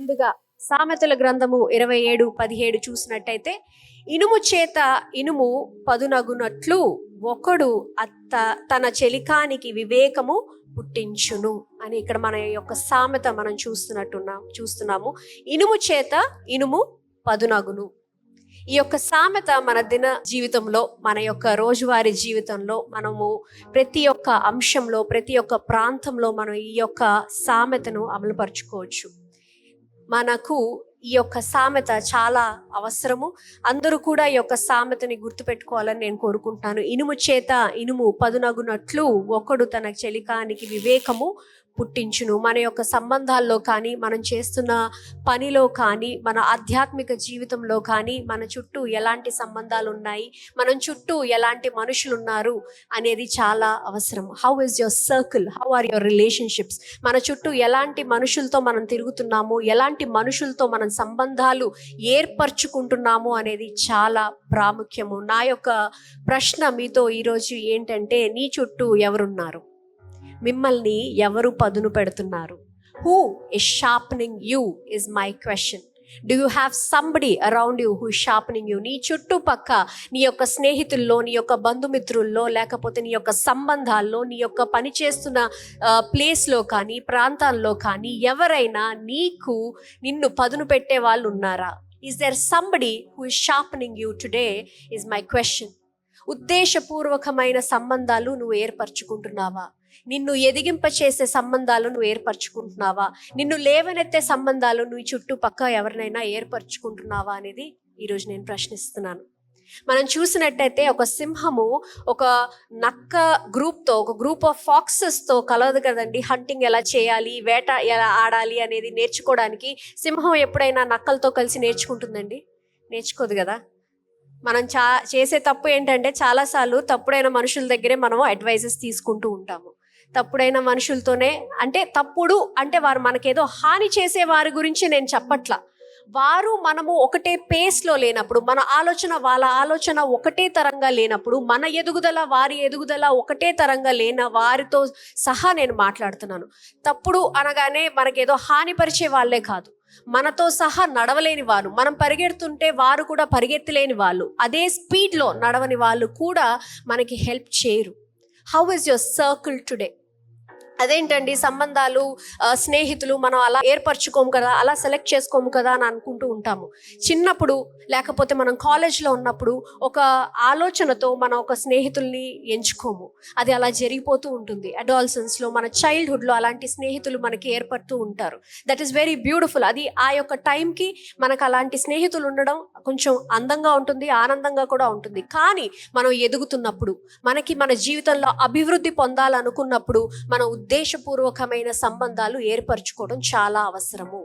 ముందుగా సామెతల గ్రంథము 27:17 చూసినట్టయితే, ఇనుము చేత ఇనుము పదునగునట్లు ఒకడు తన చెలికానికి వివేకము పుట్టించును అని ఇక్కడ మన యొక్క సామెత మనం చూస్తున్నాము. ఇనుము చేత ఇనుము పదునగును. ఈ యొక్క సామెత మన దిన జీవితంలో, మన యొక్క రోజువారీ జీవితంలో మనము ప్రతి ఒక్క అంశంలో, ప్రతి ఒక్క ప్రాంతంలో మనం ఈ యొక్క సామెతను అమలుపరుచుకోవచ్చు. మనకు ఈ యొక్క సామెత చాలా అవసరము. అందరూ కూడా ఈ యొక్క సామెతని గుర్తుపెట్టుకోవాలని నేను కోరుకుంటున్నాను. ఇనుము చేత ఇనుము పదునగునట్లు ఒకడు తన చెలికానికి వివేకము పుట్టించును. మన యొక్క సంబంధాల్లో కానీ, మనం చేస్తున్న పనిలో కానీ, మన ఆధ్యాత్మిక జీవితంలో కానీ, మన చుట్టూ ఎలాంటి సంబంధాలు ఉన్నాయి, మనం చుట్టూ ఎలాంటి మనుషులు ఉన్నారు అనేది చాలా అవసరం. How is your circle, how are your relationships? మన చుట్టూ ఎలాంటి మనుషులతో మనం తిరుగుతున్నాము, ఎలాంటి మనుషులతో మనం సంబంధాలు ఏర్పరచుకుంటున్నాము అనేది చాలా ప్రాముఖ్యము. నా యొక్క ప్రశ్న మీతో ఈరోజు ఏంటంటే, నీ చుట్టూ ఎవరున్నారు? మిమ్మల్ని ఎవరు పదును పెడుతున్నారు? Who is sharpening you is my question. Do you have somebody around you who is sharpening you? నీ చుట్టుపక్క, నీ యొక్క స్నేహితుల్లో, నీ యొక్క బంధుమిత్రుల్లో, లేకపోతే నీ యొక్క సంబంధాల్లో, నీ యొక్క పని చేస్తున్న ప్లేస్లో కానీ, ప్రాంతాల్లో కానీ ఎవరైనా నిన్ను పదును పెట్టే వాళ్ళు ఉన్నారా? Is there somebody who is sharpening you today is my question. ఉద్దేశపూర్వకమైన సంబంధాలు నువ్వు ఏర్పరచుకుంటున్నావా? నిన్ను ఎదిగింప చేసే సంబంధాలు నువ్వు ఏర్పరచుకుంటున్నావా? నిన్ను లేవనెత్తే సంబంధాలు నువ్వు చుట్టుపక్క ఎవరినైనా ఏర్పరచుకుంటున్నావా అనేది ఈరోజు నేను ప్రశ్నిస్తున్నాను. మనం చూసినట్టయితే ఒక సింహము ఒక నక్క గ్రూప్తో, ఒక గ్రూప్ ఆఫ్ ఫాక్సెస్తో కలవదు కదండి. హంటింగ్ ఎలా చేయాలి, వేట ఎలా ఆడాలి అనేది నేర్చుకోవడానికి సింహం ఎప్పుడైనా నక్కలతో కలిసి నేర్చుకుంటుందండి? నేర్చుకోదు కదా. మనం చేసే తప్పు ఏంటంటే, చాలాసార్లు తప్పుడైన మనుషుల దగ్గరే మనం అడ్వైజెస్ తీసుకుంటూ ఉంటాము. తప్పుడైన మనుషులతోనే, అంటే వారు మనకేదో హాని చేసే వారి గురించి నేను చెప్పట్లా. మనము ఒకటే పేస్లో లేనప్పుడు, మన ఆలోచన వాళ్ళ ఆలోచన ఒకటే తరంగా లేనప్పుడు, మన ఎదుగుదల వారి ఎదుగుదల ఒకటే తరంగా లేన వారితో సహా నేను మాట్లాడుతున్నాను. తప్పుడు అనగానే మనకేదో హానిపరిచే వాళ్ళే కాదు, మనతో సహా నడవలేని వారు, మనం పరిగెడుతుంటే వారు కూడా పరిగెత్తలేని వాళ్ళు, అదే స్పీడ్లో నడవని వాళ్ళు కూడా మనకి హెల్ప్ చేయరు. How is your circle today? అదేంటండి స్నేహితులు మనం అలా ఏర్పరచుకోము కదా, అలా సెలెక్ట్ చేసుకోము కదా అని అనుకుంటూ ఉంటాము. చిన్నప్పుడు లేకపోతే మనం కాలేజ్లో ఉన్నప్పుడు ఒక ఆలోచనతో మనం ఒక స్నేహితుల్ని ఎంచుకోము. అది అలా జరిగిపోతూ ఉంటుంది. అడాలసెన్స్లో, మన చైల్డ్హుడ్లో అలాంటి స్నేహితులు మనకి ఏర్పడుతూ ఉంటారు. That is very beautiful. అది ఆ యొక్క టైంకి మనకు అలాంటి స్నేహితులు ఉండడం కొంచెం అందంగా ఉంటుంది, ఆనందంగా కూడా ఉంటుంది. కానీ మనం ఎదుగుతున్నప్పుడు, మన జీవితంలో అభివృద్ధి పొందాలనుకున్నప్పుడు మన ఉద్దేశపూర్వకమైన సంబంధాలు ఏర్పరచుకోవడం చాలా అవసరము.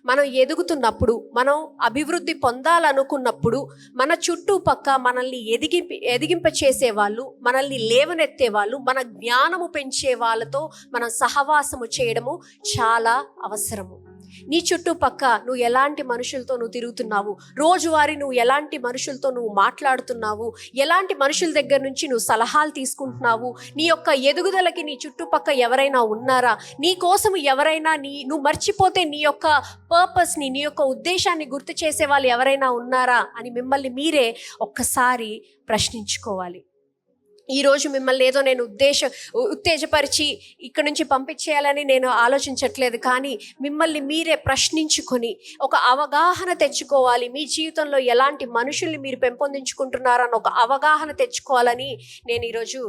మనం ఎదుగుతున్నప్పుడు, మనం అభివృద్ధి పొందాలనుకున్నప్పుడు మన చుట్టుపక్క మనల్ని ఎదిగింప చేసే వాళ్ళు, మనల్ని లేవనెత్తే వాళ్ళు, మన జ్ఞానము పెంచే వాళ్ళతో మనం సహవాసము చేయడము చాలా అవసరము. నీ చుట్టుపక్క నువ్వు ఎలాంటి మనుషులతో నువ్వు తిరుగుతున్నావు, రోజువారీ నువ్వు ఎలాంటి మనుషులతో నువ్వు మాట్లాడుతున్నావు, ఎలాంటి మనుషుల దగ్గర నుంచి నువ్వు సలహాలు తీసుకుంటున్నావు, నీ యొక్క ఎదుగుదలకి నీ చుట్టుపక్క ఎవరైనా ఉన్నారా, నీ కోసం ఎవరైనా నువ్వు మర్చిపోతే నీ యొక్క పర్పస్ని, నీ యొక్క ఉద్దేశాన్ని గుర్తు చేసే వాళ్ళు ఎవరైనా ఉన్నారా అని మిమ్మల్ని మీరే ఒక్కసారి ప్రశ్నించుకోవాలి. ఈరోజు మిమ్మల్ని ఏదో నేను ఉత్తేజపరిచి ఇక్కడి నుంచి పంపించేయాలని నేను ఆలోచించట్లేదు. కానీ మిమ్మల్ని మీరే ప్రశ్నించుకొని ఒక అవగాహన తెచ్చుకోవాలి. మీ జీవితంలో ఎలాంటి మనుషుల్ని మీరు పెంపొందించుకుంటున్నారని ఒక అవగాహన తెచ్చుకోవాలని నేను ఈరోజు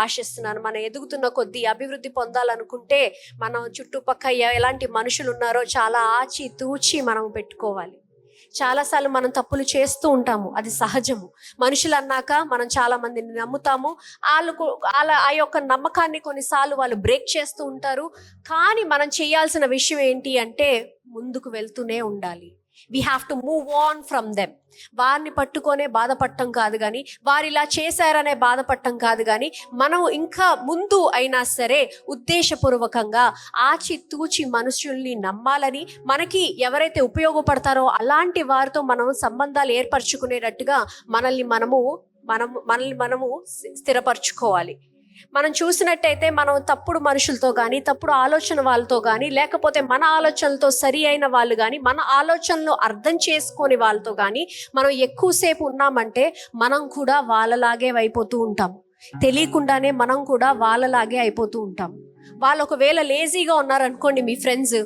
ఆశిస్తున్నాను. మనం ఎదుగుతున్న కొద్దీ, అభివృద్ధి పొందాలనుకుంటే మనం చుట్టుపక్క ఎలాంటి మనుషులు ఉన్నారో చాలా ఆచితూచి మనం పెట్టుకోవాలి. చాలాసార్లు మనం తప్పులు చేస్తూ ఉంటాము, అది సహజము. మనుషులు అన్నాక మనం చాలా మందిని నమ్ముతాము. ఆ యొక్క నమ్మకాన్ని కొన్నిసార్లు వాళ్ళు బ్రేక్ చేస్తూ ఉంటారు. కానీ మనం చేయాల్సిన విషయం ఏంటి అంటే, ముందుకు వెళ్తూనే ఉండాలి. We have to move on from them. వారిని పట్టుకొనే బాధపడటం కాదు, కానీ వారు ఇలా చేశారనే బాధపడటం కాదు, కానీ మనం ఇంకా ముందు అయినా సరే ఉద్దేశపూర్వకంగా ఆచితూచి మనుషుల్ని నమ్మాలని, మనకి ఎవరైతే ఉపయోగపడతారో అలాంటి వారితో మనం సంబంధాలు ఏర్పరచుకునేటట్టుగా మనల్ని మనము స్థిరపరచుకోవాలి. మనం చూసినట్టయితే మనం తప్పుడు మనుషులతో కానీ, తప్పుడు ఆలోచన వాళ్ళతో కానీ, లేకపోతే మన ఆలోచనలతో సరి అయిన వాళ్ళు కానీ, మన ఆలోచనలు అర్థం చేసుకొని వాళ్ళతో కానీ మనం ఎక్కువసేపు ఉన్నామంటే మనం కూడా వాళ్ళలాగే అయిపోతూ ఉంటాం. తెలియకుండానే మనం కూడా వాళ్ళలాగే అయిపోతూ ఉంటాం. వాళ్ళు ఒకవేళ లేజీగా ఉన్నారనుకోండి, మీ ఫ్రెండ్స్,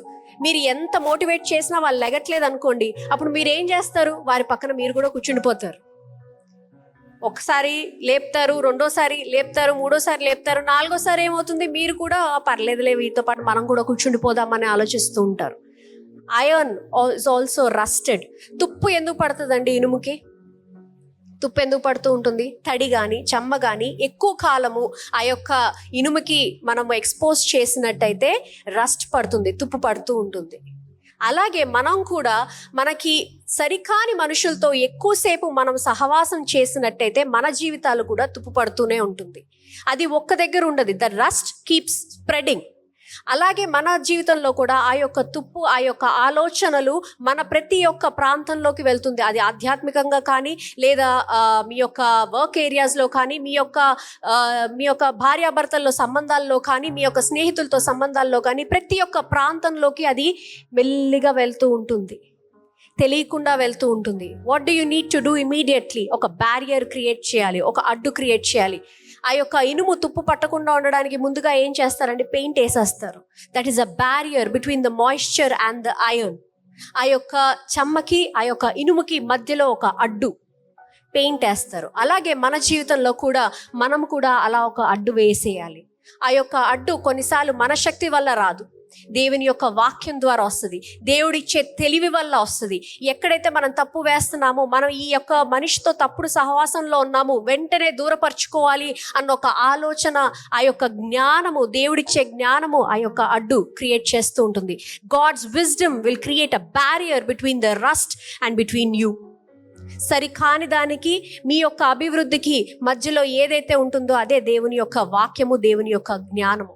మీరు ఎంత మోటివేట్ చేసినా వాళ్ళు లెగట్లేదు అనుకోండి, అప్పుడు మీరు ఏం చేస్తారు? వారి పక్కన మీరు కూడా కూర్చుండిపోతారు. ఒకసారి లేపుతారు, రెండోసారి లేపుతారు, మూడోసారి లేపుతారు, నాలుగోసారి ఏమవుతుంది? మీరు కూడా పర్లేదులే, వీటితో పాటు మనం కూడా కూర్చుండిపోదామని ఆలోచిస్తూ ఉంటారు. Iron is also rusted. తుప్పు ఎందుకు పడుతుందండి ఇనుముకి? తుప్పు ఎందుకు పడుతూ ఉంటుంది? తడి కానీ, చెమ్మ కానీ ఎక్కువ కాలము ఆ యొక్క ఇనుముకి మనము ఎక్స్పోజ్ చేసినట్టయితే రస్ట్ పడుతుంది, తుప్పు పడుతూ ఉంటుంది. అలాగే మనం కూడా మనకి సరికాని మనుషులతో ఎక్కువసేపు మనం సహవాసం చేసినట్టయితే మన జీవితాలు కూడా తుప్పు పడుతూనే ఉంటుంది. అది ఒక్క దగ్గర ఉండదు. The rust keeps spreading. అలాగే మన జీవితంలో కూడా ఆ యొక్క తుప్పు, ఆ యొక్క ఆలోచనలు మన ప్రతి ఒక్క ప్రాంతంలోకి వెళ్తుంది. అది ఆధ్యాత్మికంగా కానీ, లేదా మీ యొక్క వర్క్ ఏరియాస్లో కానీ, మీ యొక్క భార్యాభర్తల్లో సంబంధాల్లో కానీ, మీ యొక్క స్నేహితులతో సంబంధాల్లో కానీ, ప్రతి ఒక్క ప్రాంతంలోకి అది మెల్లిగా వెళ్తూ ఉంటుంది, తెలియకుండా వెళ్తూ ఉంటుంది. What do you need to do immediately? ఒక బ్యారియర్ క్రియేట్ చేయాలి, ఒక అడ్డు క్రియేట్ చేయాలి. ఆ యొక్క ఇనుము తుప్పు పట్టకుండా ఉండడానికి ముందుగా ఏం చేస్తారంటే పెయింట్ వేసేస్తారు. That is a barrier between the moisture and the iron. ఆ యొక్క చెమ్మకి, ఆ యొక్క ఇనుముకి మధ్యలో ఒక అడ్డు పెయింట్ వేస్తారు. అలాగే మన జీవితంలో కూడా మనం కూడా అలా ఒక అడ్డు వేసేయాలి. ఆ యొక్క అడ్డు కొన్నిసార్లు మన శక్తి వల్ల రాదు, దేవుని యొక్క వాక్యం ద్వారా వస్తుంది, దేవుడిచ్చే తెలివి వల్ల వస్తుంది. ఎక్కడైతే మనం తప్పు వేస్తున్నామో, మనం ఈ యొక్క మనిషితో తప్పుడు సహవాసంలో ఉన్నాము, వెంటనే దూరపరచుకోవాలి అన్న ఒక ఆలోచన, ఆ యొక్క జ్ఞానము, దేవుడిచ్చే జ్ఞానము ఆ యొక్క అడ్డు క్రియేట్ చేస్తూ ఉంటుంది. God's wisdom will create a barrier between the rust and between you. సరికాని దానికి, మీ యొక్క అభివృద్ధికి మధ్యలో ఏదైతే ఉంటుందో అదే దేవుని యొక్క వాక్యము, దేవుని యొక్క జ్ఞానము.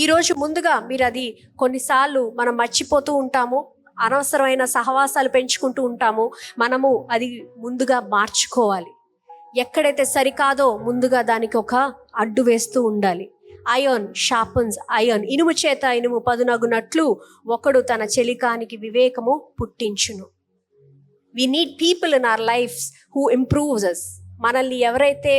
ఈరోజు ముందుగా మీరు అది కొన్నిసార్లు మనం మర్చిపోతూ ఉంటాము, అనవసరమైన సహవాసాలు పెంచుకుంటూ ఉంటాము. మనము అది ముందుగా మార్చుకోవాలి. ఎక్కడైతే సరికాదో ముందుగా దానికి ఒక అడ్డు వేస్తూ ఉండాలి. Iron sharpens iron. ఇనుము చేత ఇనుము పదునగునట్లు ఒకడు తన చెలికానికి వివేకము పుట్టించును. We need people in our lives who improves us. మనల్ని ఎవరైతే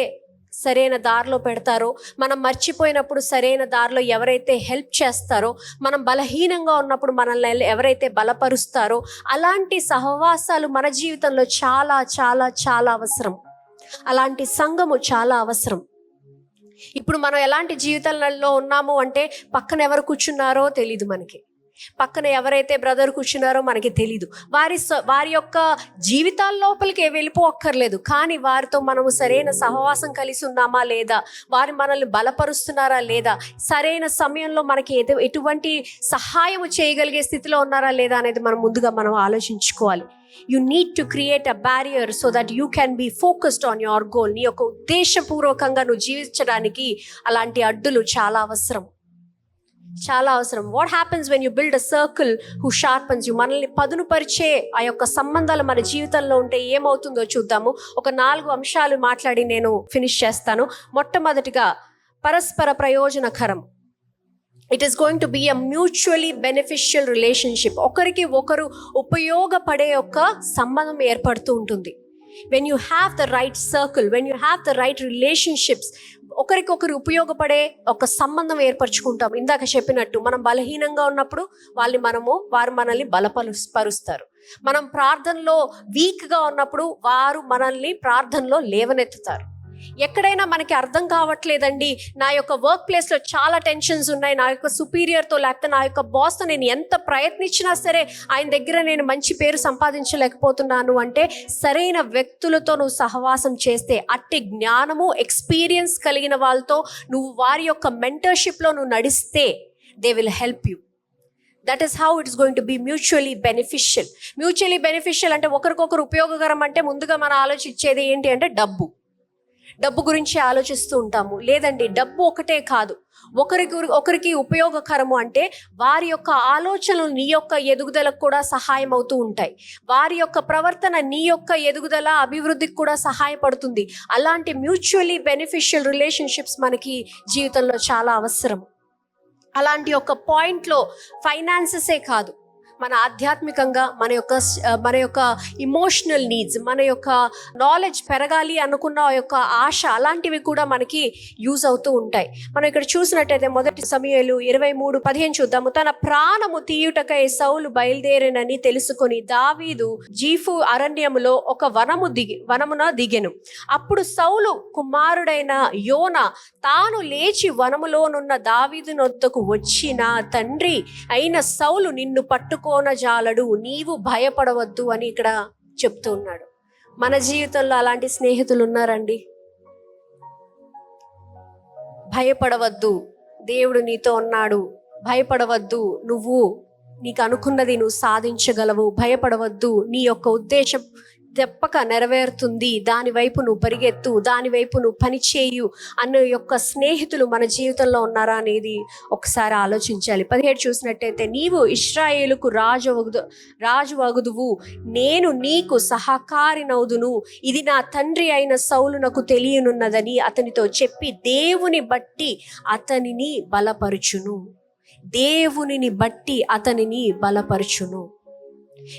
సరైన దారిలో పెడతారో, మనం మర్చిపోయినప్పుడు సరైన దారిలో ఎవరైతే హెల్ప్ చేస్తారో, మనం బలహీనంగా ఉన్నప్పుడు మనల్ని ఎవరైతే బలపరుస్తారో, అలాంటి సహవాసాలు మన జీవితంలో చాలా చాలా చాలా అవసరం. అలాంటి సంఘము చాలా అవసరం. ఇప్పుడు మనం ఎలాంటి జీవితాలలో ఉన్నాము అంటే, పక్కన ఎవరు కూర్చున్నారో తెలీదు మనకి, పక్కన ఎవరైతే బ్రదర్ కూర్చున్నారో మనకి తెలీదు. వారి యొక్క జీవితాల లోపలికి వెళ్ళిపోక్కర్లేదు, కానీ వారితో మనము సరైన సహవాసం కలిసి ఉన్నామా లేదా, వారు మనల్ని బలపరుస్తున్నారా లేదా, సరైన సమయంలో మనకి ఎటువంటి సహాయము చేయగలిగే స్థితిలో ఉన్నారా లేదా అనేది మనం ఆలోచించుకోవాలి. You need to create a barrier so that you can be focused on your goal. నీ యొక్క ఉద్దేశపూర్వకంగా నువ్వు జీవించడానికి అలాంటి అడ్డులు చాలా అవసరం, చాలా అవసరం. What happens when you build a circle who sharpens you? మనల్ని పదునుపరిచే ఆ యొక్క సంబంధాలు మన జీవితంలో ఉంటే ఏమవుతుందో చూద్దాము. ఒక 4 అంశాలు మాట్లాడి నేను ఫినిష్ చేస్తాను. మొట్టమొదటిగా, పరస్పర ప్రయోజనకరం. It is going to be a mutually beneficial relationship. ఒకరికి ఒకరు ఉపయోగపడే ఒక సంబంధం ఏర్పడుతూ ఉంటుంది. When you have the right circle, when you have the right relationships, ఒకరికొకరు ఉపయోగపడే ఒక సంబంధం ఏర్పరచుకుంటాం. ఇందాక చెప్పినట్టు, మనం బలహీనంగా ఉన్నప్పుడు వారు మనల్ని బలపరుస్తారు. మనం ప్రార్థనలో వీక్గా ఉన్నప్పుడు వారు మనల్ని ప్రార్థనలో లేవనెత్తుతారు. ఎక్కడైనా మనకి అర్థం కావట్లేదండి, నా యొక్క వర్క్ ప్లేస్లో చాలా టెన్షన్స్ ఉన్నాయి, నా యొక్క సుపీరియర్తో లేకపోతే నా యొక్క బాస్తో నేను ఎంత ప్రయత్నించినా సరే ఆయన దగ్గర నేను మంచి పేరు సంపాదించలేకపోతున్నాను అంటే, సరైన వ్యక్తులతో నువ్వు సహవాసం చేస్తే, అట్టి జ్ఞానము ఎక్స్పీరియన్స్ కలిగిన వాళ్ళతో నువ్వు వారి యొక్క మెంటర్షిప్లో నువ్వు నడిస్తే, they will help you. That is how it is going to be mutually beneficial. Mutually beneficial అంటే ఒకరికొకరు ఉపయోగకరం అంటే ముందుగా మనం ఆలోచించేది ఏంటి అంటే డబ్బు. డబ్బు గురించి ఆలోచిస్తూ ఉంటాము. లేదండి, డబ్బు ఒకటే కాదు, ఒకరికి ఉపయోగకరము అంటే వారి యొక్క ఆలోచనలు నీ యొక్క ఎదుగుదలకు కూడా సహాయం అవుతూ ఉంటాయి. వారి యొక్క ప్రవర్తన నీ యొక్క ఎదుగుదల అభివృద్ధికి కూడా సహాయపడుతుంది. అలాంటి మ్యూచువల్లీ బెనిఫిషియల్ రిలేషన్షిప్స్ మనకి జీవితంలో చాలా అవసరం. అలాంటి ఒక పాయింట్లో ఫైనాన్సెసే కాదు, మన ఆధ్యాత్మికంగా మన యొక్క ఇమోషనల్ నీడ్స్, మన యొక్క నాలెడ్జ్ పెరగాలి అనుకున్న యొక్క ఆశ, అలాంటివి కూడా మనకి యూజ్ అవుతూ ఉంటాయి. మనం ఇక్కడ చూసినట్టయితే 1 సమూయేలు 23:15 చూద్దాము. తన ప్రాణము తీయుటకై సౌలు బయలుదేరినని తెలుసుకొని దావీదు జీఫు అరణ్యములో ఒక వనమున దిగెను. అప్పుడు సౌలు కుమారుడైన యోన తాను లేచి వనములోనున్న దావీదు నొద్దకు వచ్చి, నా తండ్రి అయిన సౌలు నిన్ను పట్టుకోనజాలడు, నీవు భయపడవద్దు అని ఇక్కడ చెప్తూ ఉన్నాడు. మన జీవితంలో అలాంటి స్నేహితులు ఉన్నారండి. భయపడవద్దు, దేవుడు నీతో ఉన్నాడు. భయపడవద్దు, నీకు అనుకున్నది నువ్వు సాధించగలవు. భయపడవద్దు, నీ యొక్క ఉద్దేశం తప్పక నెరవేరుతుంది, దాని వైపు నువ్వు పరిగెత్తు, దాని వైపు నువ్వు పని చేయు అన్న యొక్క స్నేహితులు మన జీవితంలో ఉన్నారా అనేది ఒకసారి ఆలోచించాలి. 17 చూసినట్టయితే, నీవు ఇశ్రాయేలుకు రాజు వగుదువు, నేను నీకు సహకారినవుదును, ఇది నా తండ్రి అయిన సౌలునకు తెలియనున్నదని అతనితో చెప్పి దేవుని బట్టి అతనిని బలపరుచును. దేవునిని బట్టి అతనిని బలపరుచును.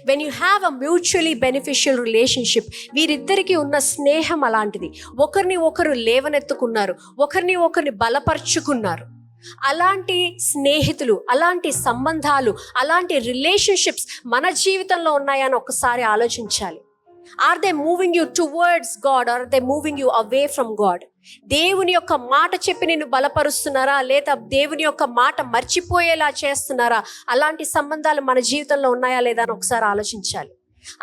When you have a mutually beneficial relationship, వీరిద్దరికి ఉన్న స్నేహం అలాంటిది. ఒకరిని ఒకరు లేవనెత్తుకున్నారు, ఒకరిని బలపరుచుకున్నారు. అలాంటి స్నేహితులు, అలాంటి సంబంధాలు, అలాంటి రిలేషన్షిప్స్ మన జీవితంలో ఉన్నాయని ఒకసారి ఆలోచించాలి. Are they moving you towards God or are they moving you away from God? దేవుని యొక్క మాట చెప్పి నిన్ను బలపరుస్తున్నారా, లేదా దేవుని యొక్క మాట మర్చిపోయేలా చేస్తున్నారా? అలాంటి సంబంధాలు మన జీవితంలో ఉన్నాయా లేదా అని ఒకసారి ఆలోచించాలి.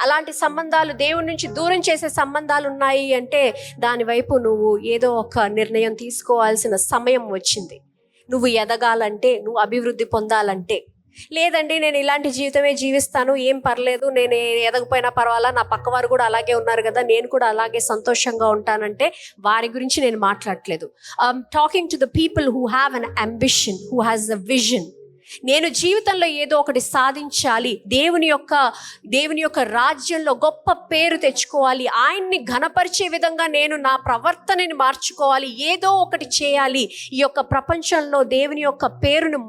అలాంటి సంబంధాలు దేవుని నుంచి దూరం చేసే సంబంధాలు ఉన్నాయి అంటే దాని వైపు నువ్వు ఏదో ఒక నిర్ణయం తీసుకోవాల్సిన సమయం వచ్చింది. నువ్వు ఎదగాలంటే, నువ్వు అభివృద్ధి పొందాలంటే. లేదండి, నేను ఇలాంటి జీవితమే జీవిస్తాను, ఏం పర్లేదు, నేను ఎదగపోయినా పర్వాలా, నా పక్కవారు కూడా అలాగే ఉన్నారు కదా, నేను కూడా అలాగే సంతోషంగా ఉంటానంటే వారి గురించి నేను మాట్లాడట్లేదు. Talking to the people who have an ambition, who has a vision. నేను జీవితంలో ఏదో ఒకటి సాధించాలి, దేవుని యొక్క రాజ్యంలో గొప్ప పేరు తెచ్చుకోవాలి, ఆయన్ని ఘనపరిచే విధంగా నేను నా ప్రవర్తనని మార్చుకోవాలి, ఏదో ఒకటి చేయాలి, ఈ యొక్క ప్రపంచంలో దేవుని యొక్క పేరును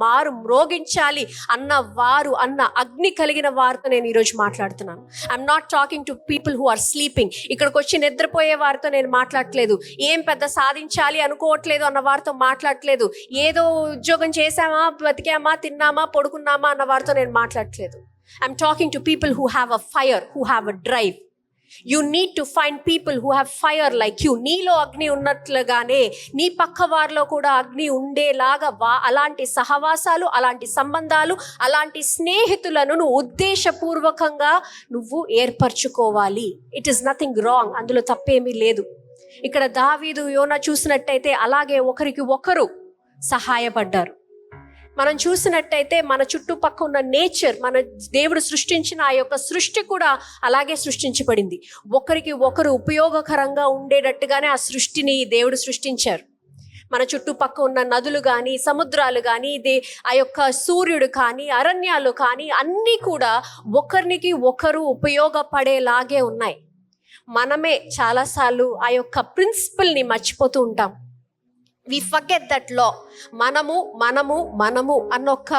మ్రోగించాలి అన్న అగ్ని కలిగిన వారితో నేను ఈరోజు మాట్లాడుతున్నాను. I'm not talking to people who are sleeping. ఇక్కడికి వచ్చి నిద్రపోయే వారితో నేను మాట్లాడట్లేదు. ఏం పెద్ద సాధించాలి అనుకోవట్లేదు అన్న వారితో మాట్లాడట్లేదు. ఏదో ఉద్యోగం చేసామా, బతికామా, తిన్నామా, పడుకున్నామా అన్న వారితో నేను మాట్లాడట్లేదు. I'm talking to people who have a fire, who have a drive. You need to find people who have fire like you. నీలో అగ్ని ఉన్నట్లుగానే నీ పక్క వారిలో కూడా అగ్ని ఉండేలాగా అలాంటి సహవాసాలు, అలాంటి సంబంధాలు, అలాంటి స్నేహితులను నువ్వు ఉద్దేశపూర్వకంగా నువ్వు ఏర్పరచుకోవాలి. ఇట్ ఈస్ నథింగ్ రాంగ్, అందులో తప్పేమీ లేదు. ఇక్కడ దావీదు, యోనా చూసినట్టయితే అలాగే ఒకరికి ఒకరు సహాయపడ్డారు. మనం చూసినట్టయితే మన చుట్టుపక్క ఉన్న నేచర్, మన దేవుడు సృష్టించిన ఆ యొక్క సృష్టి కూడా అలాగే సృష్టించబడింది. ఒకరికి ఒకరు ఉపయోగకరంగా ఉండేటట్టుగానే ఆ సృష్టిని దేవుడు సృష్టించారు. మన చుట్టుపక్క ఉన్న నదులు కానీ, సముద్రాలు కానీ, ఆ యొక్క సూర్యుడు కానీ, అరణ్యాలు కానీ అన్నీ కూడా ఒకరికి ఒకరు ఉపయోగపడేలాగే ఉన్నాయి. మనమే చాలాసార్లు ఆ యొక్క ప్రిన్సిపల్ని మర్చిపోతూ ఉంటాం. We forget that law. మనము అన్నొక్క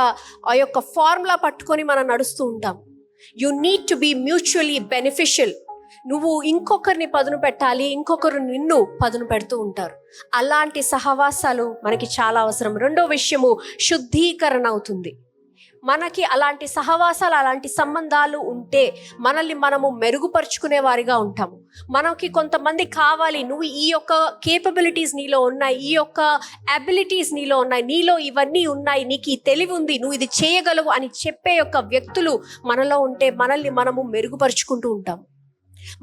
ఆ యొక్క ఫార్ములా పట్టుకొని మనం నడుస్తూ ఉంటాం. You need to be mutually beneficial. నువ్వు ఇంకొకరిని పదును పెట్టాలి, ఇంకొకరు నిన్ను పదును పెడుతూ ఉంటారు. అలాంటి సహవాసాలు మనకి చాలా అవసరం. రెండో విషయము, శుద్ధీకరణ అవుతుంది. మనకి అలాంటి సహవాసాలు, అలాంటి సంబంధాలు ఉంటే మనల్ని మనము మెరుగుపరుచుకునే వారిగా ఉంటాము. మనకి కొంతమంది కావాలి, నువ్వు ఈ యొక్క కేపబిలిటీస్ నీలో ఉన్నాయి, ఈ యొక్క అబిలిటీస్ నీలో ఉన్నాయి, నీలో ఇవన్నీ ఉన్నాయి, నీకు ఈ తెలివి ఉంది, నువ్వు ఇది చేయగలవు అని చెప్పే యొక్క వ్యక్తులు మనలో ఉంటే మనల్ని మనము మెరుగుపరుచుకుంటూ ఉంటాము.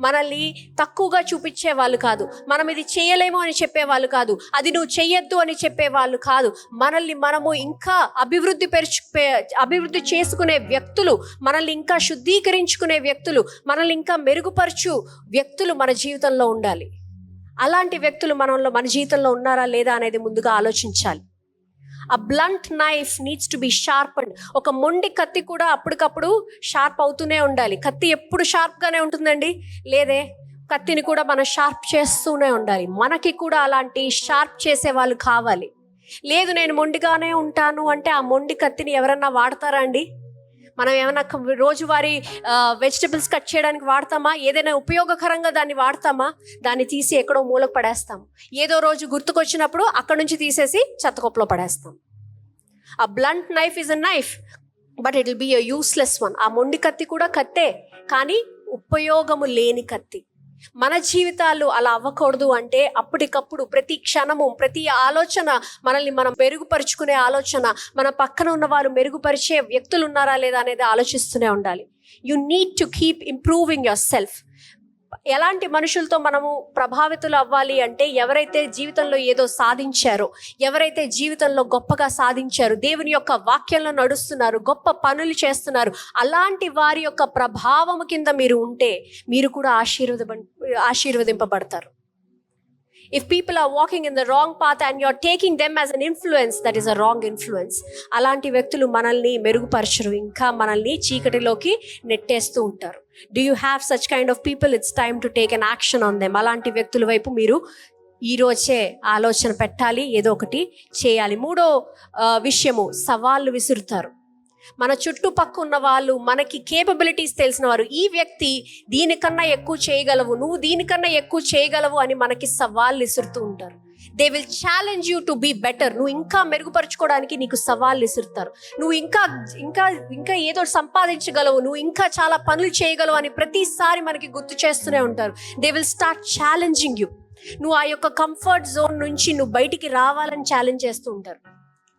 మనల్ని తక్కువగా చూపించే వాళ్ళు కాదు, మనం ఇది చేయలేము అని చెప్పేవాళ్ళు కాదు, అది నువ్వు చెయ్యొద్దు అని చెప్పేవాళ్ళు కాదు. మనల్ని మనము ఇంకా అభివృద్ధి చేసుకునే వ్యక్తులు, మనల్ని ఇంకా శుద్ధీకరించుకునే వ్యక్తులు, మనల్ని ఇంకా మెరుగుపరచు వ్యక్తులు మన జీవితంలో ఉండాలి. అలాంటి వ్యక్తులు మన జీవితంలో ఉన్నారా లేదా అనేది ముందుగా ఆలోచించాలి. A blunt knife needs to be sharpened. ఒక మొండి కత్తి కూడా అప్పటికప్పుడు షార్ప్ అవుతూనే ఉండాలి. కత్తి ఎప్పుడు షార్ప్గానే ఉంటుందండి? లేదే, కత్తిని కూడా మనం షార్ప్ చేస్తూనే ఉండాలి. మనకి కూడా అలాంటి షార్ప్ చేసే వాళ్ళు కావాలి. లేదు నేను మొండిగానే ఉంటాను అంటే ఆ మొండి కత్తిని ఎవరన్నా వాడతారా అండి? మనం ఏమైనా రోజువారీ వెజిటబుల్స్ కట్ చేయడానికి వాడతామా? ఏదైనా ఉపయోగకరంగా దాన్ని వాడతామా? దాన్ని తీసి ఎక్కడో మూలకు పడేస్తాం. ఏదో రోజు గుర్తుకొచ్చినప్పుడు అక్కడ నుంచి తీసేసి చెత్తకొప్పలో పడేస్తాం. ఆ blunt knife is a knife but it will be a useless one. ఆ మొండి కత్తి కూడా కత్తే, కానీ ఉపయోగము లేని కత్తి. మన జీవితాలు అలా అవ్వకూడదు అంటే అప్పటికప్పుడు ప్రతి క్షణము, ప్రతి ఆలోచన, మనల్ని మనం మెరుగుపరుచుకునే ఆలోచన, మన పక్కన ఉన్న వారు మెరుగుపరిచే వ్యక్తులు ఉన్నారా లేదా అనేది ఆలోచిస్తూనే ఉండాలి. You need to keep improving your self. ఎలాంటి మనుషులతో మనము ప్రభావితులు అవ్వాలి అంటే ఎవరైతే జీవితంలో ఏదో సాధించారో, ఎవరైతే జీవితంలో గొప్పగా సాధించారో, దేవుని యొక్క వాక్యంలో నడుస్తున్నారు, గొప్ప పనులు చేస్తున్నారు, అలాంటి వారి యొక్క ప్రభావము కింద మీరు ఉంటే మీరు కూడా ఆశీర్వదింపబడతారు. If people are walking in the wrong path and you're taking them as an influence, that is a wrong influence. అలాంటి వ్యక్తులు మనల్ని మెరుగుపరచరు, ఇంకా మనల్ని చీకటిలోకి నెట్టేస్తూ ఉంటారు. Do you have such kind of people? It's time to take an action on them. అలాంటి వ్యక్తుల వైపు మీరు ఈరోజే ఆలోచన పెట్టాలి, ఏదో ఒకటి చేయాలి. మూడో విషయము, సవాళ్ళు విసురుతారు. మన చుట్టుపక్క ఉన్న వాళ్ళు, మనకి కేపబిలిటీస్ తెలిసిన వారు, ఈ వ్యక్తి దీనికన్నా ఎక్కువ చేయగలవు, నువ్వు దీనికన్నా ఎక్కువ చేయగలవు అని మనకి సవాళ్ళు విసురుతూ ఉంటారు. They will challenge you to be better. నువ్వు ఇంకా మెరుగుపరుచుకోవడానికి నీకు సవాళ్ళు విసురుతారు. నువ్వు ఇంకా ఇంకా ఇంకా ఏదో సంపాదించగలవు, నువ్వు ఇంకా చాలా పనులు చేయగలవు అని ప్రతిసారి మనకి గుర్తు చేస్తూనే ఉంటారు. They will start challenging you. నువ్వు ఆ యొక్క కంఫర్ట్ జోన్ నుంచి నువ్వు బయటికి రావాలని ఛాలెంజ్ చేస్తూ ఉంటారు.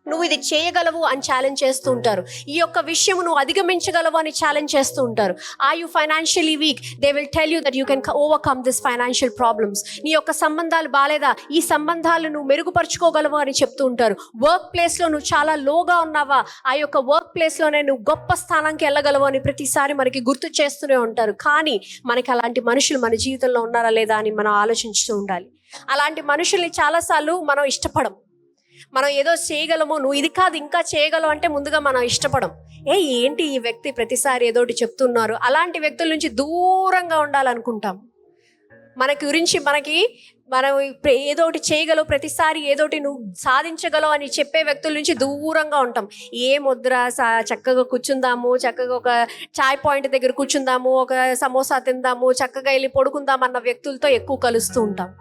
నువ్వు ఇది చేయగలవు అని ఛాలెంజ్ చేస్తూ ఉంటారు. ఈ యొక్క విషయం నువ్వు అధిగమించగలవు అని ఛాలెంజ్ చేస్తూ ఉంటారు. Are you financially weak? They will tell you that you can overcome this financial problems. నీ యొక్క సంబంధాలు బాలేదా? ఈ సంబంధాలు నువ్వు మెరుగుపరుచుకోగలవు అని చెప్తూ ఉంటారు. వర్క్ ప్లేస్లో నువ్వు చాలా లోగా ఉన్నావా? ఆ యొక్క వర్క్ ప్లేస్లోనే నువ్వు గొప్ప స్థానానికి వెళ్ళగలవు అని ప్రతిసారి మనకి గుర్తు చేస్తూనే ఉంటారు. కానీ మనకి అలాంటి మనుషులు మన జీవితంలో ఉన్నారా లేదా అని మనం ఆలోచిస్తూ ఉండాలి. అలాంటి మనుషుల్ని చాలాసార్లు మనం ఇష్టపడం. మనం ఏదో చేయగలము, నువ్వు ఇది కాదు ఇంకా చేయగలవు అంటే ముందుగా మనం ఇష్టపడం. ఏంటి ఈ వ్యక్తి ప్రతిసారి ఏదోటి చెప్తున్నారు, అలాంటి వ్యక్తుల నుంచి దూరంగా ఉండాలనుకుంటాం. మనం ఏదోటి చేయగలవు, ప్రతిసారి ఏదోటి నువ్వు సాధించగలవు అని చెప్పే వ్యక్తుల నుంచి దూరంగా ఉంటాం. వద్దురా, చక్కగా కూర్చుందాము, చక్కగా ఒక చాయ్ పాయింట్ దగ్గర కూర్చుందాము, ఒక సమోసా తిందాము, చక్కగా వెళ్ళి పడుకుందాం అన్న వ్యక్తులతో ఎక్కువ కలుస్తూ ఉంటాం.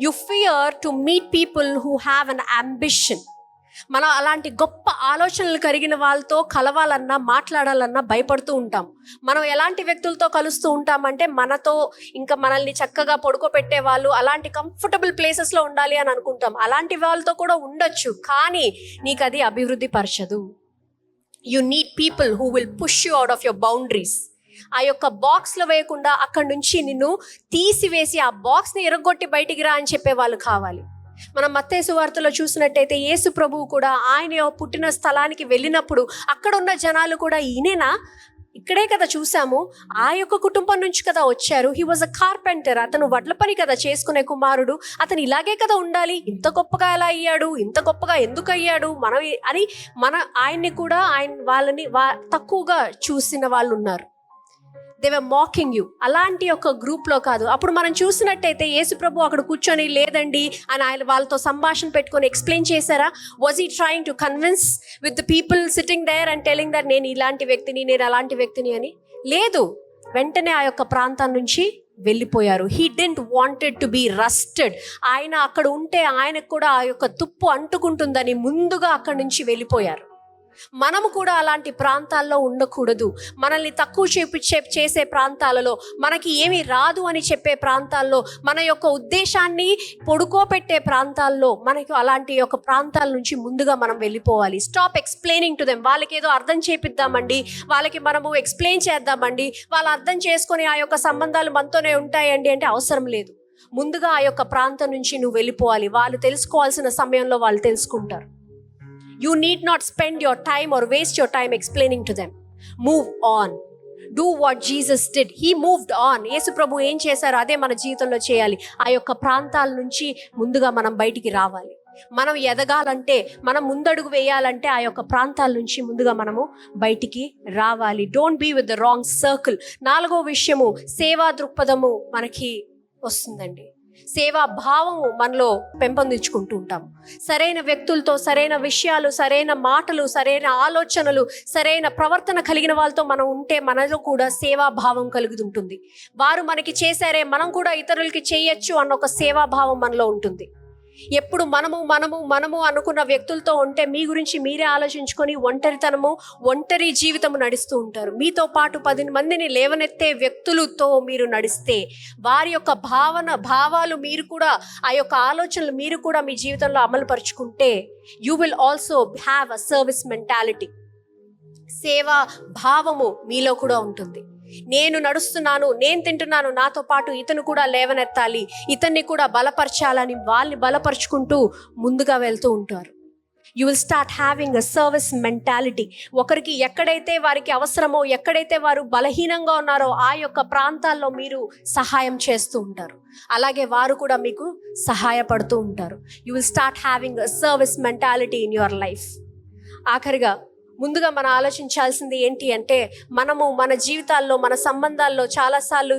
You fear to meet people who have an ambition. మనం అలాంటి గొప్ప ఆలోచనలు కలిగిన వాళ్ళతో కలవాలన్నా, మాట్లాడాలన్నా భయపడుతూ ఉంటాం. మనం ఎలాంటి వ్యక్తులతో కలుస్తూ ఉంటామంటే మనతో ఇంకా మనల్ని చక్కగా పడుకోబెట్టే వాళ్ళు, అలాంటి కంఫర్టబుల్ ప్లేసెస్లో ఉండాలి అని అనుకుంటాం. అలాంటి వాళ్ళతో కూడా ఉండొచ్చు, కానీ నీకు అది అభివృద్ధి పరచదు. You need people who will push you out of your boundaries. ఆ యొక్క బాక్స్లో వేయకుండా అక్కడి నుంచి నిన్ను తీసివేసి ఆ బాక్స్ని ఎరగొట్టి బయటికి రా అని చెప్పే వాళ్ళు కావాలి. మనం మత్తయి సువార్తలో చూసినట్టయితే యేసు ప్రభువు కూడా ఆయన పుట్టిన స్థలానికి వెళ్ళినప్పుడు అక్కడ ఉన్న జనాలు కూడా ఈయనేనా, ఇక్కడే కదా చూసాము, ఆ యొక్క కుటుంబం నుంచి కదా వచ్చారు, హీ వాజ్ అ కార్పెంటర్, అతను వడ్ల పని కదా చేసుకునే కుమారుడు, అతను ఇలాగే కదా ఉండాలి, ఇంత గొప్పగా ఎలా అయ్యాడు, ఇంత గొప్పగా ఎందుకు అయ్యాడు ఆయన్ని కూడా వాళ్ళని తక్కువగా చూసిన వాళ్ళు ఉన్నారు. They were mocking you. అలాంటి ఒక గ్రూప్లో కాదు. అప్పుడు మనం చూసినట్టయితే యేసు ప్రభు అక్కడ కూర్చొని లేదండి అని ఆయన వాళ్ళతో సంభాషణ పెట్టుకొని ఎక్స్ప్లెయిన్ చేశారా? Was he trying to convince with the people sitting there and telling that నేను ఇలాంటి వ్యక్తిని, నేను అలాంటి వ్యక్తిని అని? లేదు. వెంటనే ఆ యొక్క ప్రాంతం నుంచి వెళ్ళిపోయారు. He didn't wanted to be trusted. ఆయన అక్కడ ఉంటే ఆయనకు కూడా ఆ యొక్క తుప్పు అంటుకుంటుందని ముందుగా అక్కడి నుంచి వెళ్ళిపోయారు. మనము కూడా అలాంటి ప్రాంతాల్లో ఉండకూడదు. మనల్ని తక్కువ చేసే ప్రాంతాలలో, మనకి ఏమీ రాదు అని చెప్పే ప్రాంతాల్లో, మన యొక్క ఉద్దేశాన్ని పొడుకోపెట్టే ప్రాంతాల్లో, మనకి అలాంటి యొక్క ప్రాంతాల నుంచి ముందుగా మనం వెళ్ళిపోవాలి. Stop explaining to them. వాళ్ళకి ఏదో అర్థం చేపిద్దామండి, వాళ్ళకి మనము ఎక్స్ప్లెయిన్ చేద్దామండి, వాళ్ళు అర్థం చేసుకొని ఆ యొక్క సంబంధాలు మనతోనే ఉంటాయండి అంటే అవసరం లేదు. ముందుగా ఆ యొక్క ప్రాంతం నుంచి నువ్వు వెళ్ళిపోవాలి. వాళ్ళు తెలుసుకోవాల్సిన సమయంలో వాళ్ళు తెలుసుకుంటారు. You need not spend your time or waste your time explaining to them. Move on. Do what Jesus did. He moved on. యేసు ప్రభు ఏం చేశారో అదే మన జీవితంలో చేయాలి. ఆ యొక్క ప్రాంతాల నుంచి ముందుగా మనం బయటికి రావాలి. మనం ఎదగాలంటే, మనం ముందడుగు వేయాలంటే ఆ యొక్క ప్రాంతాల నుంచి ముందుగా మనము బయటికి రావాలి. Don't be with the wrong circle. 4వ విషయము, సేవా దృక్పథము మనకి వస్తుందండి. సేవా భావము మనలో పెంపొందించుకుంటూ ఉంటాము. సరైన వ్యక్తులతో, సరైన విషయాలు, సరైన మాటలు, సరైన ఆలోచనలు, సరైన ప్రవర్తన కలిగిన వాళ్ళతో మనం ఉంటే మనలో కూడా సేవా భావం కలుగుతుంటుంది. వారు మనకి చేశారే, మనం కూడా ఇతరులకి చేయొచ్చు అన్న ఒక సేవా భావం మనలో ఉంటుంది. ఎప్పుడు మనము అనుకున్న వ్యక్తులతో ఉంటే మీ గురించి మీరే ఆలోచించుకొని ఒంటరి జీవితము నడుస్తూ ఉంటారు. మీతో పాటు 10 మందిని లేవనెత్తే వ్యక్తులతో మీరు నడిస్తే, వారి యొక్క భావాలు మీరు కూడా, ఆ యొక్క ఆలోచనలు మీరు కూడా మీ జీవితంలో అమలు పరుచుకుంటే, you will also have a service mentality. సేవా భావము మీలో కూడా ఉంటుంది. నేను నడుస్తున్నాను, నేను తింటున్నాను, నాతో పాటు ఇతను కూడా లేవనెత్తాలి, ఇతన్ని కూడా బలపరచాలని వాళ్ళని బలపరుచుకుంటూ ముందుగా వెళ్తూ ఉంటారు. You will start having a service mentality. ఒకరికి ఎక్కడైతే వారికి అవసరమో, ఎక్కడైతే వారు బలహీనంగా ఉన్నారో ఆ యొక్క ప్రాంతాల్లో మీరు సహాయం చేస్తూ ఉంటారు. అలాగే వారు కూడా మీకు సహాయపడుతూ ఉంటారు. You will start having a service mentality in your life. ఆఖరిగా ముందుగా మనం ఆలోచించాల్సింది ఏంటి అంటే, మన జీవితాల్లో, మన సంబంధాల్లో చాలాసార్లు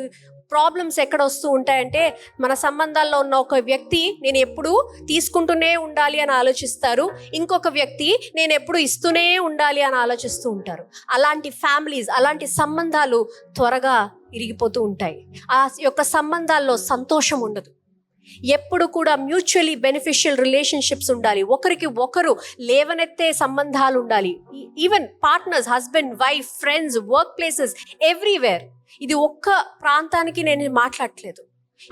ప్రాబ్లమ్స్ ఎక్కడ వస్తూ ఉంటాయంటే, మన సంబంధాల్లో ఉన్న ఒక వ్యక్తి నేను ఎప్పుడు తీసుకుంటూనే ఉండాలి అని ఆలోచిస్తారు, ఇంకొక వ్యక్తి నేను ఎప్పుడు ఇస్తూనే ఉండాలి అని ఆలోచిస్తూ ఉంటారు. అలాంటి ఫ్యామిలీస్, అలాంటి సంబంధాలు త్వరగా ఇరిగిపోతూ ఉంటాయి. ఆ యొక్క సంబంధాల్లో సంతోషం ఉండదు. ఎప్పుడు కూడా మ్యూచువలీ బెనిఫిషియల్ రిలేషన్షిప్స్ ఉండాలి. ఒకరికి ఒకరు లేవనెత్తే సంబంధాలు ఉండాలి. Even partners, husband, wife, friends, work places, everywhere. ఇది ఒక్క ప్రాంతానికి నేను మాట్లాడట్లేదు.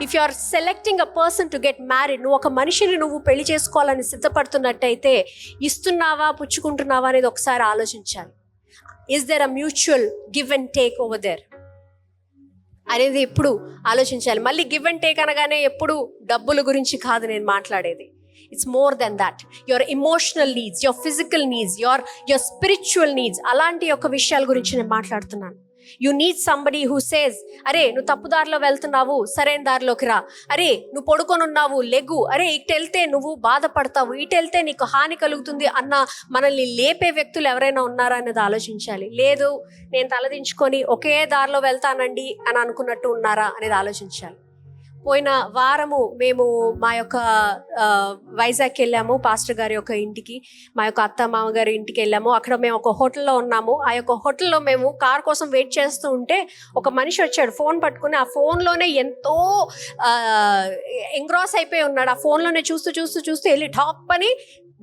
If you are selecting a person to get married, నువ్వు ఒక మనిషిని నువ్వు పెళ్లి చేసుకోవాలని సిద్ధపడుతున్నట్టయితే, ఇస్తున్నావా పుచ్చుకుంటున్నావా అనేది ఒకసారి ఆలోచించాలి. Is there a mutual give and take over there అనేది ఎప్పుడు ఆలోచించాలి. మళ్ళీ గివ్ అండ్ టేక్ అనగానే ఎప్పుడు డబ్బుల గురించి కాదు నేను మాట్లాడేది. It's more than that. Your emotional needs, your physical needs, your spiritual needs, అలాంటి యొక్క విషయాల గురించి నేను మాట్లాడుతున్నాను. You need somebody who says, అరే నువ్వు తప్పు దారిలో వెళ్తున్నావు, సరైన దారిలోకి రా. అరే నువ్వు పడుకొని ఉన్నావు, లెగ్గు. అరే ఇటు వెళ్తే నువ్వు బాధపడతావు, ఇటు వెళ్తే నీకు హాని కలుగుతుంది అన్న మనల్ని లేపే వ్యక్తులు ఎవరైనా ఉన్నారా అనేది ఆలోచించాలి. లేదు నేను తలదించుకొని ఒకే దారిలో వెళ్తానండి అని అనుకున్నట్టు ఉన్నారా అనేది ఆలోచించాలి. పోయిన వారము మేము మా యొక్క వైజాగ్కి వెళ్ళాము, పాస్టర్ గారి యొక్క ఇంటికి, మా యొక్క అత్త మామగారి ఇంటికి వెళ్ళాము. అక్కడ మేము ఒక హోటల్లో ఉన్నాము. ఆ యొక్క హోటల్లో మేము కార్ కోసం వెయిట్ చేస్తూ ఉంటే ఒక మనిషి వచ్చాడు, ఫోన్ పట్టుకుని. ఆ ఫోన్లోనే ఎంతో ఎంగ్రాస్ అయిపోయి ఉన్నాడు. ఆ ఫోన్లోనే చూస్తూ వెళ్ళి టాప్ అని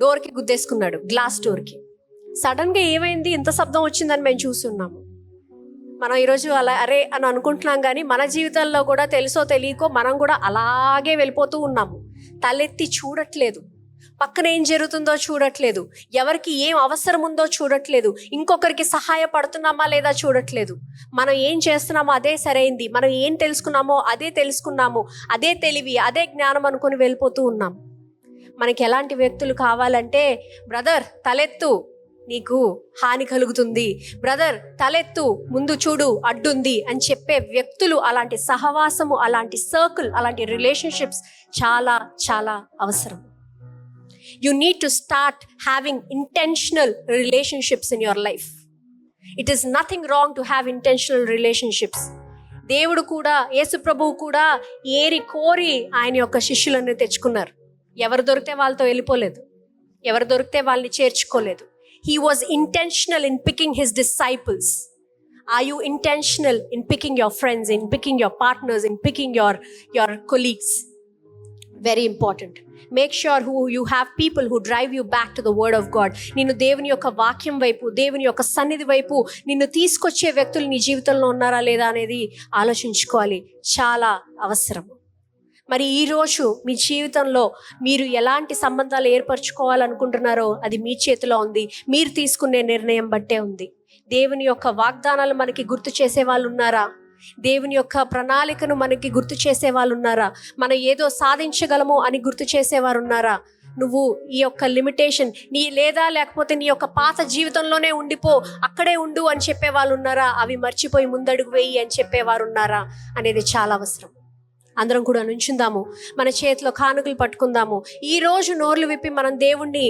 డోర్కి గుద్దేసుకున్నాడు, గ్లాస్ డోర్కి. సడన్గా ఏమైంది, ఇంత శబ్దం వచ్చిందని మేము చూస్తున్నాము. మనం ఈరోజు అలా అరే అని అనుకుంటున్నాం, కానీ మన జీవితాల్లో కూడా తెలుసో తెలియకో మనం కూడా అలాగే వెళ్ళిపోతూ ఉన్నాము. తలెత్తి చూడట్లేదు, పక్కన ఏం జరుగుతుందో చూడట్లేదు, ఎవరికి ఏం అవసరం ఉందో చూడట్లేదు, ఇంకొకరికి సహాయపడుతున్నామా లేదా చూడట్లేదు. మనం ఏం చేస్తున్నామో అదే సరైంది, మనం ఏం తెలుసుకున్నామో అదే తెలుసుకున్నాము, అదే తెలివి, అదే జ్ఞానం అనుకుని వెళ్ళిపోతూ ఉన్నాం. మనకి ఎలాంటి వ్యక్తులు కావాలంటే, బ్రదర్ తలెత్తు నీకు హాని కలుగుతుంది, బ్రదర్ తలెత్తు ముందు చూడు అడ్డుంది అని చెప్పే వ్యక్తులు, అలాంటి సహవాసము, అలాంటి సర్కిల్, అలాంటి రిలేషన్షిప్స్ చాలా చాలా అవసరం. You need to start having intentional relationships in your life. It is nothing wrong to have intentional relationships. దేవుడు కూడా, యేసు ప్రభువు కూడా ఏరి కోరి ఆయన యొక్క శిష్యులను తెచ్చుకున్నారు. ఎవరు దొరికితే వాళ్ళతో వెళ్ళిపోలేదు, ఎవరు దొరికితే వాళ్ళని చేర్చుకోలేదు. He was intentional in picking his disciples. Are you intentional in picking your friends, in picking your partners, in picking your colleagues? Very important. Make sure you have people who drive you back to the word of God. నిన్ను దేవుని యొక్క వాక్యం వైపు, దేవుని యొక్క సన్నిధి వైపు నిన్ను తీసుకొచ్చే వ్యక్తులు నీ జీవితంలో ఉన్నారా లేదా అనేది ఆలోచించుకోవాలి. చాలా అవసరం. మరి ఈరోజు మీ జీవితంలో మీరు ఎలాంటి సంబంధాలు ఏర్పరచుకోవాలనుకుంటున్నారో అది మీ చేతిలో ఉంది. మీరు తీసుకునే నిర్ణయం బట్టే ఉంది. దేవుని యొక్క వాగ్దానాలు మనకి గుర్తు చేసే వాళ్ళు ఉన్నారా? దేవుని యొక్క ప్రణాళికను మనకి గుర్తు చేసే వాళ్ళు ఉన్నారా? మనం ఏదో సాధించగలము అని గుర్తు చేసేవారు ఉన్నారా? నువ్వు ఈ యొక్క లిమిటేషన్ లేకపోతే నీ యొక్క పాత జీవితంలోనే ఉండిపో, అక్కడే ఉండు అని చెప్పే వాళ్ళు ఉన్నారా? అవి మర్చిపోయి ముందడుగు వేయి అని చెప్పేవారు ఉన్నారా అనేది చాలా అవసరం. అందరం కూడా నుంచుందాము, మన చేతిలో కానుకలు పట్టుకుందాము. ఈ రోజు నోర్లు విప్పి మనం దేవుణ్ణి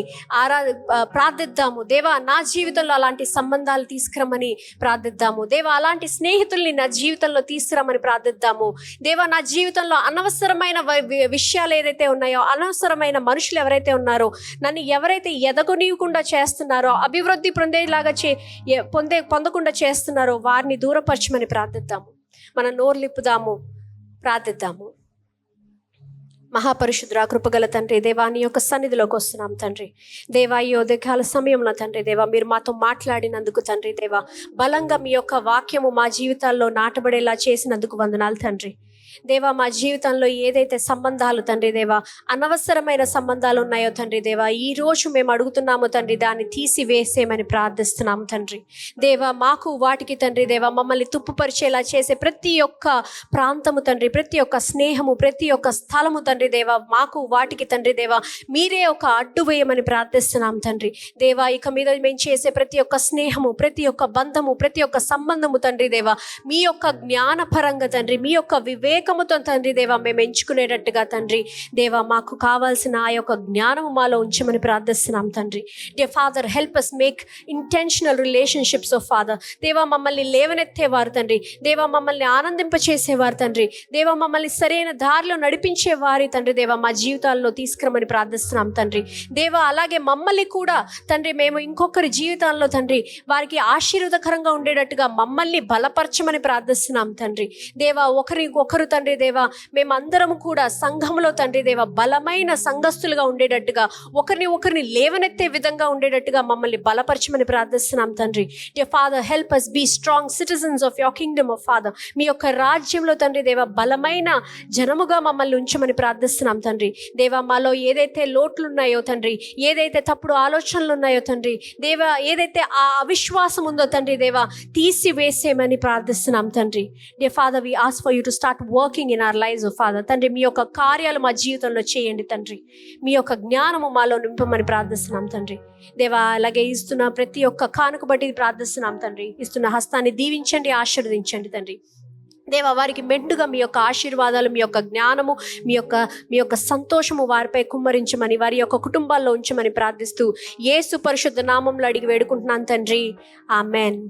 ప్రార్థిద్దాము. దేవా, నా జీవితంలో అలాంటి సంబంధాలు తీసుకురమ్మని ప్రార్థిద్దాము. దేవా, అలాంటి స్నేహితుల్ని నా జీవితంలో తీసుకురమ్మని ప్రార్థిద్దాము. దేవా, నా జీవితంలో అనవసరమైన విషయాలు ఏదైతే ఉన్నాయో, అనవసరమైన మనుషులు ఎవరైతే ఉన్నారో, నన్ను ఎవరైతే ఎదగనీయకుండా చేస్తున్నారో, అభివృద్ధి పొందేలాగా పొందకుండా చేస్తున్నారో వారిని దూరపరచమని ప్రార్థిద్దాము. మన నోర్లిప్పుదాము, ప్రార్థిద్దాము. మహాపరిశుద్ధ కృపగల తండ్రి దేవా, నీ యొక్క సన్నిధిలోకి వస్తున్నాం తండ్రి. దేవా, ఈ ఉదయకాల సమయంలో తండ్రి దేవా, మీరు మాతో మాట్లాడినందుకు తండ్రి దేవా, బలంగా మీ యొక్క వాక్యము మా జీవితాల్లో నాటబడేలా చేసినందుకు వందనాలు తండ్రి. దేవా, మా జీవితంలో ఏదైతే సంబంధాలు తండ్రి దేవా, అనవసరమైన సంబంధాలు ఉన్నాయో తండ్రి దేవా, ఈ రోజు మేము అడుగుతున్నాము తండ్రి, దాన్ని తీసివేసేయమని ప్రార్థిస్తున్నాము తండ్రి. దేవా, మాకు వాటికి తండ్రి దేవా మమ్మల్ని తుప్పుపరిచేలా చేసే ప్రతి ఒక్క ప్రాంతము తండ్రి, ప్రతి ఒక్క స్నేహము, ప్రతి ఒక్క స్థలము తండ్రి దేవా, మాకు వాటికి తండ్రి దేవా మీరే ఒక అడ్డు వేయమని ప్రార్థిస్తున్నాం తండ్రి. దేవా, ఇక మీద మేము చేసే ప్రతి ఒక్క స్నేహము, ప్రతి ఒక్క బంధము, ప్రతి ఒక్క సంబంధము తండ్రి దేవా మీ యొక్క జ్ఞానపరంగా తండ్రి, మీ యొక్క వివేకముతో తండ్రి దేవా మేము ఎంచుకునేటట్టుగా తండ్రి దేవా మాకు కావాల్సిన ఆ యొక్క జ్ఞానము మాలో ఉంచమని ప్రార్థిస్తున్నాం తండ్రి. Dear father, help us make intentional relationships of father. దేవా, మమ్మల్ని లేవనెత్తేవారు తండ్రి, దేవా మమ్మల్ని ఆనందింపచేసేవారు తండ్రి, దేవా మమ్మల్ని సరైన దారిలో నడిపించేవారి తండ్రి దేవా మా జీవితాల్లో తీసుకురమని ప్రార్థిస్తున్నాం తండ్రి. దేవా, అలాగే మమ్మల్ని కూడా తండ్రి మేము ఇంకొకరి జీవితాల్లో తండ్రి వారికి ఆశీర్వాదకరంగా ఉండేటట్టుగా మమ్మల్ని బలపరచమని ప్రార్థిస్తున్నాం తండ్రి. దేవా, ఒకరు తండ్రి దేవా మేమందరం కూడా సంఘంలో తండ్రి దేవా బలమైన సంఘస్థులుగా ఉండేటట్టుగా, ఒకరిని లేవనెత్తే విధంగా ఉండేటట్టుగా మమ్మల్ని బలపరచమని ప్రార్థిస్తున్నాం తండ్రి. Dear father, help us be strong citizens of your kingdom of father. మీ యొక్క రాజ్యంలో తండ్రి దేవా బలమైన జనముగా మమ్మల్ని ఉంచమని ప్రార్థిస్తున్నాం తండ్రి. దేవా, మాలో ఏదైతే లోట్లు ఉన్నాయో తండ్రి, ఏదైతే తప్పుడు ఆలోచనలు ఉన్నాయో తండ్రి దేవా, ఏదైతే ఆ అవిశ్వాసం ఉందో తండ్రి దేవా తీసివేసేయమని ప్రార్థిస్తున్నాం తండ్రి. Dear father, we ask for you to start working in our lives, oh Father. తండ్రి, మీ యొక్క కార్యాలు మా జీవితంలో చేయండి తండ్రి. మీ యొక్క జ్ఞానము మాలో నింపమని ప్రార్థిస్తున్నాం తండ్రి. దేవా, అలాగే ఇస్తున్న ప్రతి ఒక్క కానుక బట్టి ప్రార్థిస్తున్నాం తండ్రి. ఇస్తున్న హస్తాన్ని దీవించండి, ఆశీర్వదించండి తండ్రి. దేవా, వారికి మెండుగా మీ యొక్క ఆశీర్వాదాలు, మీ యొక్క జ్ఞానము, మీ యొక్క సంతోషము వారిపై కుమ్మరించమని, వారి యొక్క కుటుంబాల్లో ఉంచమని ప్రార్థిస్తూ యేసు పరిశుద్ధ నామంలో అడిగి వేడుకుంటున్నాను తండ్రి. ఆమెన్.